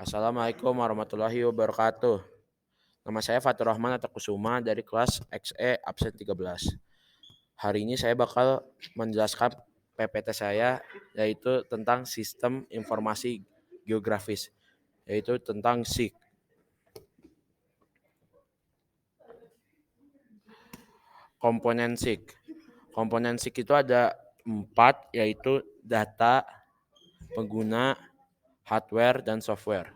Assalamualaikum warahmatullahi wabarakatuh. Nama saya Fatur Rahman atau Kusuma dari kelas XE absen 13. Hari ini saya bakal menjelaskan PPT saya yaitu tentang sistem informasi geografis, yaitu tentang SIG. Komponen SIG. Komponen SIG itu ada 4, yaitu data, pengguna, hardware, dan software.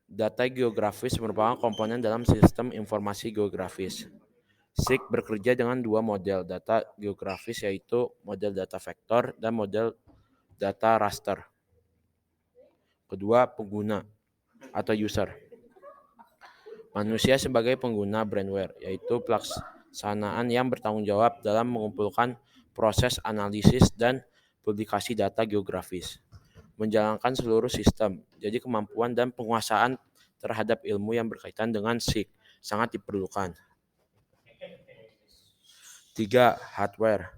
Data geografis merupakan komponen dalam sistem informasi geografis. SIG bekerja dengan dua model data geografis, yaitu model data vektor dan model data raster. Kedua, pengguna atau user. Manusia sebagai pengguna brandware, yaitu pelaksanaan yang bertanggung jawab dalam mengumpulkan proses analisis dan publikasi data geografis. Menjalankan seluruh sistem, jadi kemampuan dan penguasaan terhadap ilmu yang berkaitan dengan SIG sangat diperlukan. 3. Hardware.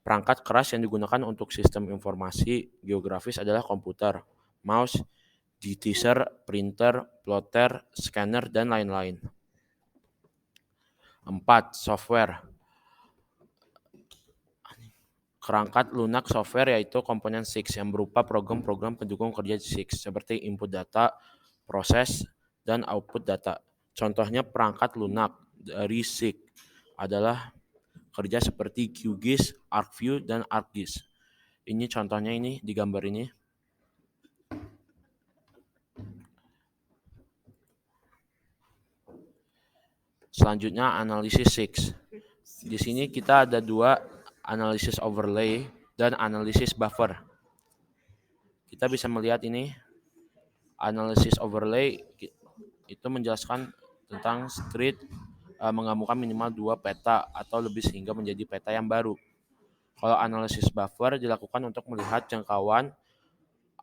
Perangkat keras yang digunakan untuk sistem informasi geografis adalah komputer, mouse, digitizer, printer, plotter, scanner, dan lain-lain. 4. Software. Kerangka lunak software yaitu komponen SIG yang berupa program-program pendukung kerja SIG seperti input data, proses, dan output data. Contohnya perangkat lunak dari SIG adalah kerja seperti QGIS, ArcView, dan ArcGIS. Ini contohnya ini di gambar ini. Selanjutnya analisis SIG. Di sini kita ada dua, analisis overlay dan analisis buffer. Kita bisa melihat ini analisis overlay itu menjelaskan tentang street menggabungkan minimal 2 peta atau lebih sehingga menjadi peta yang baru. Kalau analisis buffer dilakukan untuk melihat jangkauan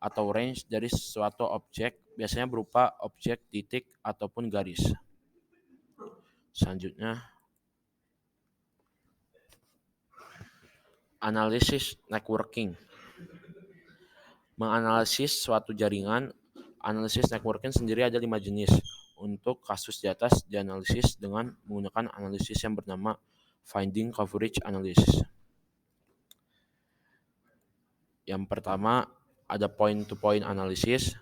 atau range dari suatu objek, biasanya berupa objek, titik, ataupun garis. Selanjutnya, analisis networking. Menganalisis suatu jaringan, analisis networking sendiri ada 5 jenis. Untuk kasus di atas dianalisis dengan menggunakan analisis yang bernama Finding Coverage Analysis. Yang pertama ada point-to-point analysis.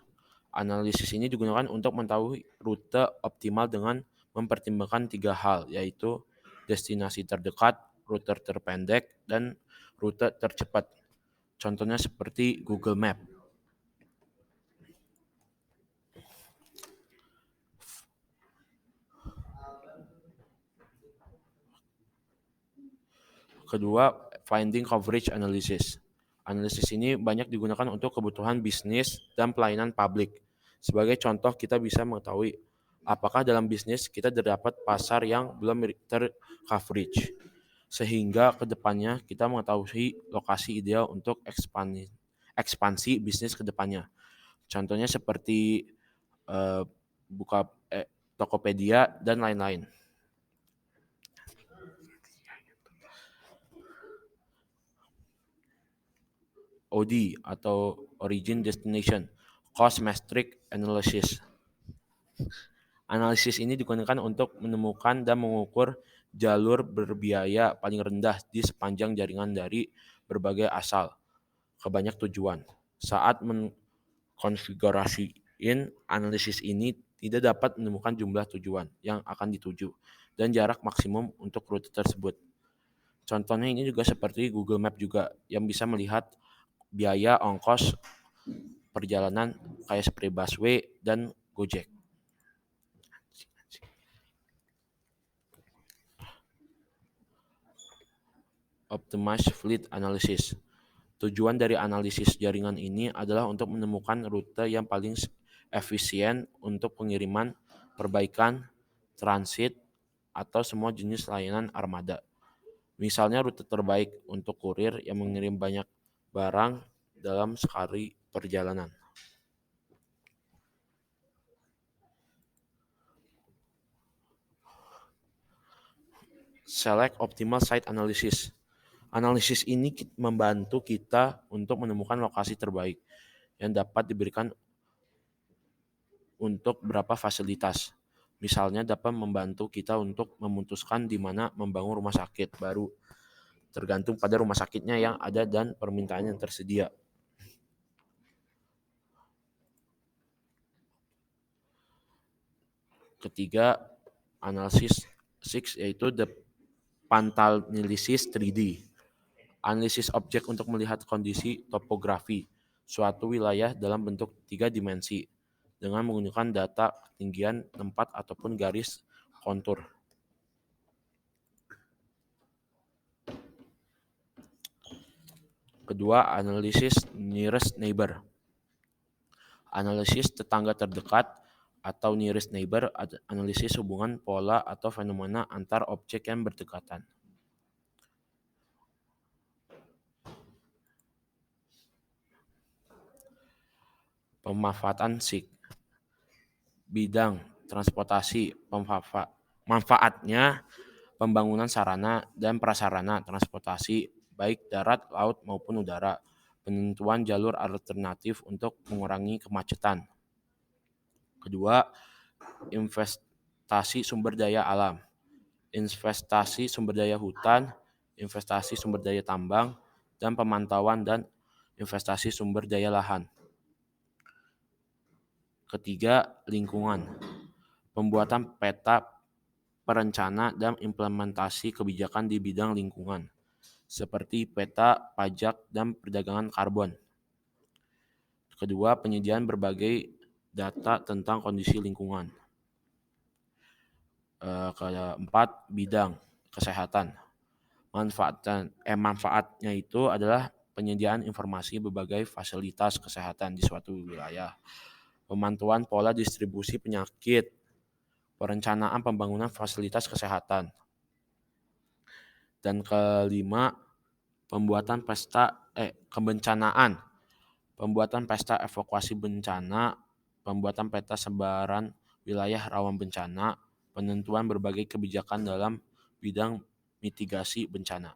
Analisis ini digunakan untuk mengetahui rute optimal dengan mempertimbangkan 3 hal, yaitu destinasi terdekat, rute terpendek, dan rute tercepat. Contohnya seperti Google Map. Kedua, finding coverage analysis. Analisis ini banyak digunakan untuk kebutuhan bisnis dan pelayanan publik. Sebagai contoh, kita bisa mengetahui apakah dalam bisnis kita terdapat pasar yang belum tercoverage, sehingga kedepannya kita mengetahui lokasi ideal untuk ekspansi bisnis kedepannya. Contohnya seperti buka Tokopedia dan lain-lain. OD atau Origin Destination Cost Metric Analysis. Analisis ini digunakan untuk menemukan dan mengukur jalur berbiaya paling rendah di sepanjang jaringan dari berbagai asal ke banyak tujuan. Saat mengkonfigurasiin analisis ini tidak dapat menemukan jumlah tujuan yang akan dituju dan jarak maksimum untuk rute tersebut. Contohnya ini juga seperti Google Map juga yang bisa melihat biaya ongkos perjalanan kayak seperti busway dan Gojek. Optimized Fleet Analysis. Tujuan dari analisis jaringan ini adalah untuk menemukan rute yang paling efisien untuk pengiriman, perbaikan, transit, atau semua jenis layanan armada. Misalnya rute terbaik untuk kurir yang mengirim banyak barang dalam sekali perjalanan. Select Optimal Site Analysis. Analisis ini membantu kita untuk menemukan lokasi terbaik yang dapat diberikan untuk berapa fasilitas. Misalnya dapat membantu kita untuk memutuskan di mana membangun rumah sakit baru, tergantung pada rumah sakitnya yang ada dan permintaan yang tersedia. Ketiga, analisis 6 yaitu the pantanalisis 3D. Analisis objek untuk melihat kondisi topografi suatu wilayah dalam bentuk 3 dimensi dengan menggunakan data ketinggian tempat ataupun garis kontur. Kedua, analisis nearest neighbor. Analisis tetangga terdekat atau nearest neighbor, analisis hubungan pola atau fenomena antar objek yang berdekatan. Pemanfaatan SIG. Bidang transportasi, manfaatnya pembangunan sarana dan prasarana transportasi baik darat, laut maupun udara, penentuan jalur alternatif untuk mengurangi kemacetan. Kedua, investasi sumber daya alam, investasi sumber daya hutan, investasi sumber daya tambang, dan pemantauan dan investasi sumber daya lahan. Ketiga, lingkungan, pembuatan peta perencana dan implementasi kebijakan di bidang lingkungan, seperti peta pajak dan perdagangan karbon. Kedua, penyediaan berbagai data tentang kondisi lingkungan. Keempat, bidang kesehatan. Manfaatnya itu adalah penyediaan informasi berbagai fasilitas kesehatan di suatu wilayah, pemantauan pola distribusi penyakit, perencanaan pembangunan fasilitas kesehatan. Dan kelima, pembuatan kebencanaan, pembuatan pesta evakuasi bencana, pembuatan peta sebaran wilayah rawan bencana, penentuan berbagai kebijakan dalam bidang mitigasi bencana.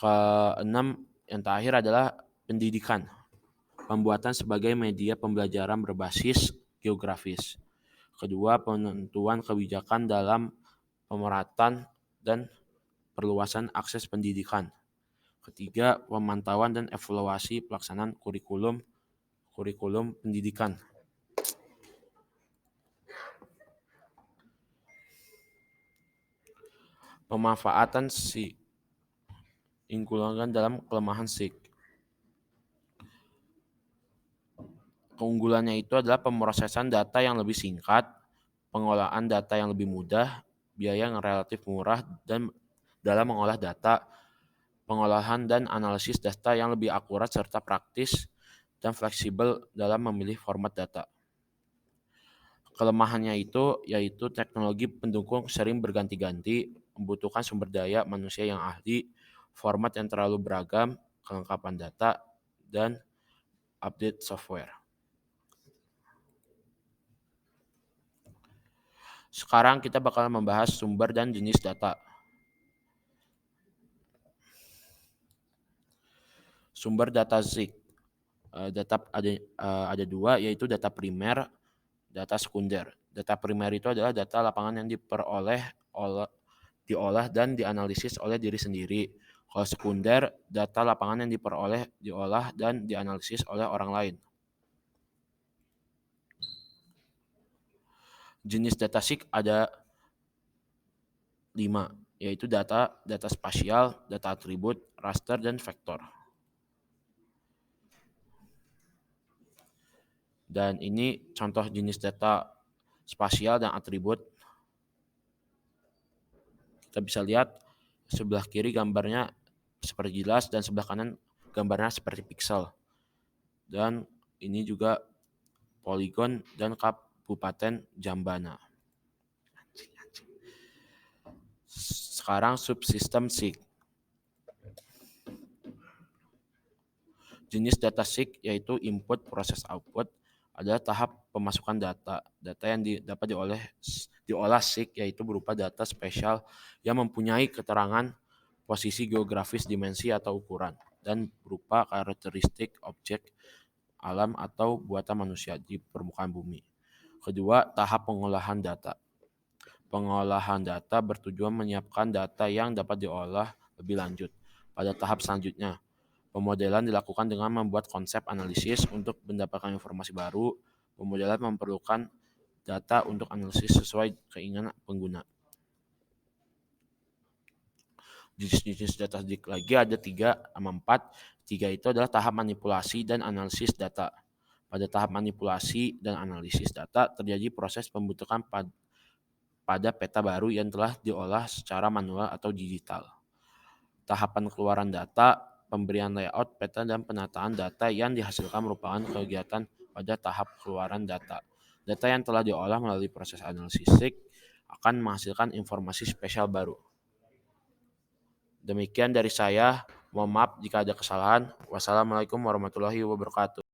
Keenam, yang terakhir adalah pendidikan, pembuatan sebagai media pembelajaran berbasis geografis. Kedua, penentuan kebijakan dalam pemerataan dan perluasan akses pendidikan. Ketiga, pemantauan dan evaluasi pelaksanaan kurikulum pendidikan. Pemanfaatan SIG, keunggulan dalam kelemahan SIG. Keunggulannya itu adalah pemrosesan data yang lebih singkat, pengolahan data yang lebih mudah, biaya yang relatif murah dan dalam mengolah data, pengolahan dan analisis data yang lebih akurat serta praktis dan fleksibel dalam memilih format data. Kelemahannya itu yaitu teknologi pendukung sering berganti-ganti, membutuhkan sumber daya manusia yang ahli, format yang terlalu beragam, kelengkapan data, dan update software. Sekarang kita bakal membahas sumber dan jenis data. Sumber data SIG. Data ada dua, yaitu data primer, data sekunder. Data primer itu adalah data lapangan yang diolah dan dianalisis oleh diri sendiri. Kalau sekunder, data lapangan yang diolah dan dianalisis oleh orang lain. Jenis data SIG ada 5, yaitu data spasial, data atribut, raster, dan vektor. Dan ini contoh jenis data spasial dan atribut. Kita bisa lihat sebelah kiri gambarnya seperti jelas dan sebelah kanan gambarnya seperti piksel. Dan ini juga poligon dan Kabupaten Jambana. Sekarang subsistem SIG. Jenis data SIG yaitu input, proses, output adalah tahap pemasukan data. Data yang dapat diolah SIG yaitu berupa data spesial yang mempunyai keterangan posisi geografis, dimensi, atau ukuran. dan berupa karakteristik objek alam atau buatan manusia di permukaan bumi. Kedua, tahap pengolahan data. Pengolahan data bertujuan menyiapkan data yang dapat diolah lebih lanjut. Pada tahap selanjutnya, pemodelan dilakukan dengan membuat konsep analisis untuk mendapatkan informasi baru. Pemodelan memerlukan data untuk analisis sesuai keinginan pengguna. Jenis-jenis data lagi ada 3 sama 4. 3 itu adalah tahap manipulasi dan analisis data. Pada tahap manipulasi dan analisis data terjadi proses pembentukan pada peta baru yang telah diolah secara manual atau digital. Tahapan keluaran data, pemberian layout peta dan penataan data yang dihasilkan merupakan kegiatan pada tahap keluaran data. Data yang telah diolah melalui proses analisis akan menghasilkan informasi spesial baru. Demikian dari saya. Mohon maaf jika ada kesalahan. Wassalamualaikum warahmatullahi wabarakatuh.